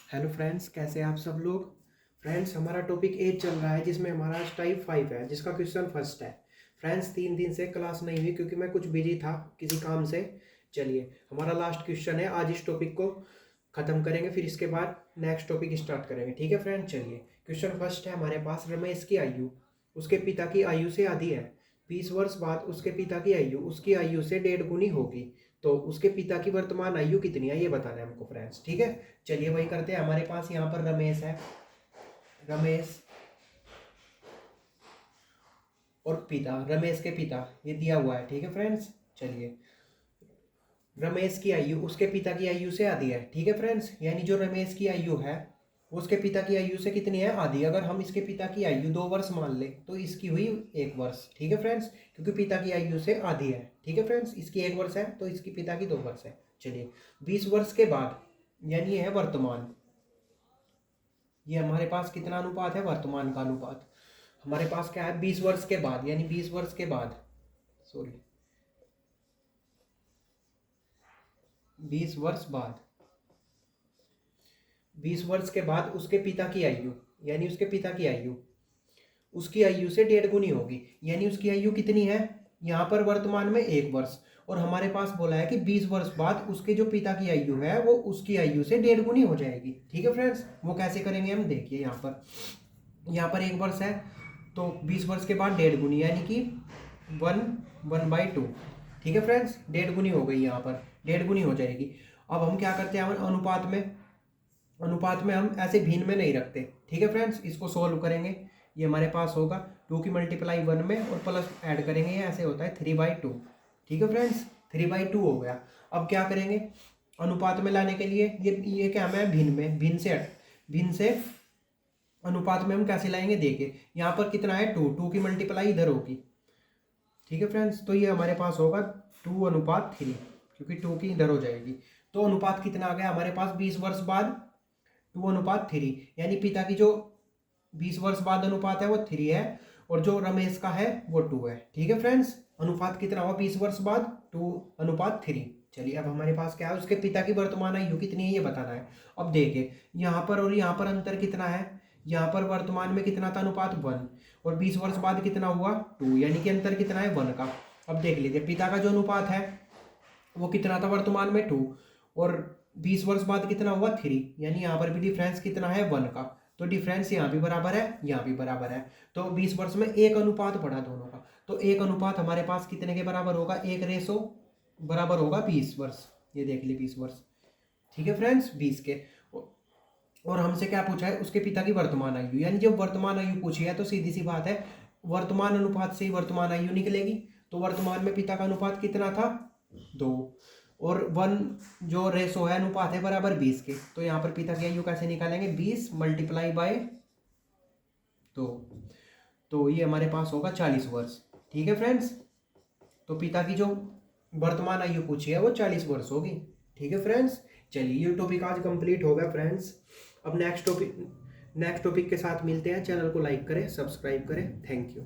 Hello friends, कैसे हैं आप सब लोग। फ्रेंड्स, हमारा टॉपिक एज चल रहा है जिसमें हमारा आज टाइप 5 है, जिसका क्वेश्चन फर्स्ट है। फ्रेंड्स, 3 दिन से क्लास नहीं हुई क्योंकि मैं कुछ बिजी था किसी काम से। चलिए, हमारा लास्ट क्वेश्चन है, आज इस टॉपिक को ख़त्म करेंगे, फिर इसके बाद नेक्स्ट टॉपिक स्टार्ट करेंगे। ठीक है फ्रेंड, चलिए क्वेश्चन फर्स्ट है हमारे पास। रमेश की आयु उसके पिता की आयु से आधी है। 20 वर्ष बाद उसके पिता की आयु उसकी आयु से 1.5 गुनी होगी। तो उसके पिता की वर्तमान आयु कितनी है, ये बताना है हमको फ्रेंड्स। ठीक है, चलिए वही करते हैं। हमारे पास यहाँ पर रमेश है, रमेश और पिता, रमेश के पिता, ये दिया हुआ है। ठीक है फ्रेंड्स, चलिए रमेश की आयु उसके पिता की आयु से आधी है। ठीक है फ्रेंड्स, यानी जो रमेश की आयु है वो उसके पिता की आयु से कितनी है, आधी। अगर हम इसके पिता की आयु 2 वर्ष मान ले तो इसकी हुई 1 वर्ष। ठीक है फ्रेंड्स, क्योंकि पिता की आयु से आधी है। ठीक है फ्रेंड्स, इसकी 1 वर्ष है तो इसकी पिता की 2 वर्ष है। चलिए 20 वर्ष के बाद, यानी ये है वर्तमान, ये हमारे पास कितना अनुपात है, वर्तमान का अनुपात। हमारे पास क्या है, 20 वर्ष के बाद, यानी 20 वर्ष के बाद, सॉरी 20 वर्ष बाद, 20 वर्ष के बाद उसके पिता की आयु, यानी उसके पिता की आयु उसकी आयु से 1.5 गुनी होगी। यानी उसकी आयु कितनी है, यहाँ पर वर्तमान में 1 वर्ष, और हमारे पास बोला है कि 20 वर्ष बाद उसके जो पिता की आयु है वो उसकी आयु से 1.5 गुनी हो जाएगी। ठीक है फ्रेंड्स, वो कैसे करेंगे हम देखिए। यहाँ पर 1 वर्ष है तो 20 वर्ष के बाद 1.5 गुनी, यानी कि 1/2। ठीक है फ्रेंड्स, 1.5 गुनी हो गई, यहाँ पर 1.5 गुनी हो जाएगी। अब हम क्या करते हैं, हम अनुपात में हम ऐसे भिन्न में नहीं रखते। ठीक है फ्रेंड्स, इसको सोल्व करेंगे। ये हमारे पास होगा 2 की मल्टीप्लाई 1 में और प्लस ऐड करेंगे, ये ऐसे होता है 3/2। ठीक है फ्रेंड्स, 3/2 हो गया। अब क्या करेंगे, अनुपात में लाने के लिए ये क्या है, भिन्न से अनुपात में हम कैसे लाएंगे देखिए। यहाँ पर कितना है, 2 की मल्टीप्लाई इधर होगी। ठीक है फ्रेंड्स, तो ये हमारे पास होगा 2:3, क्योंकि 2 की इधर हो जाएगी। तो अनुपात कितना आ गया हमारे पास, 20 वर्ष बाद 2:3, यानी पिता की जो 20 वर्ष बाद अनुपात है वो 3 है, और जो रमेश का है वो 2 है। ठीक है फ्रेंड्स, अनुपात कितना हुआ, 20 वर्ष बाद 2:3। चलिए अब हमारे पास क्या है, उसके पिता की वर्तमान आयु कितनी है ये बताना है। अब देखिए यहाँ पर और यहाँ पर अंतर कितना है, यहाँ पर वर्तमान में कितना था अनुपात, 1, और 20 वर्ष बाद कितना हुआ, 2, यानी कि अंतर कितना है, 1 का। अब देख लीजिए पिता का जो अनुपात है वो कितना था वर्तमान में, 2, और 20 वर्ष बाद कितना हुआ, 3, यानी यहाँ पर भी डिफरेंस कितना है, 1 का। तो डिफरेंस यहाँ भी बराबर है, यहाँ भी बराबर है। तो 20 वर्ष में एक अनुपात बढ़ा दोनों का, तो एक अनुपात हमारे पास कितने के बराबर होगा, 1 बराबर होगा 20 वर्ष। ये देख ली 20 वर्ष। ठीक है फ्रेंड्स, 20 के। और हमसे क्या पूछा है, उसके पिता की वर्तमान आयु, यानी जब वर्तमान आयु पूछी है तो सीधी सी बात है, वर्तमान अनुपात से ही वर्तमान आयु निकलेगी। तो वर्तमान में पिता का अनुपात कितना था, 2, और 1 जो रेशो है, अनुपात है बराबर 20 के। तो यहाँ पर पिता की आयु कैसे निकालेंगे, 20 मल्टीप्लाई बाय 2, तो ये हमारे पास होगा 40 वर्ष। ठीक है फ्रेंड्स, तो पिता की जो वर्तमान आयु पूछी है वो 40 वर्ष होगी। ठीक है फ्रेंड्स, चलिए ये टॉपिक आज कंप्लीट हो गया फ्रेंड्स। अब नेक्स्ट टॉपिक के साथ मिलते हैं। चैनल को लाइक करें, सब्सक्राइब करें। Thank you.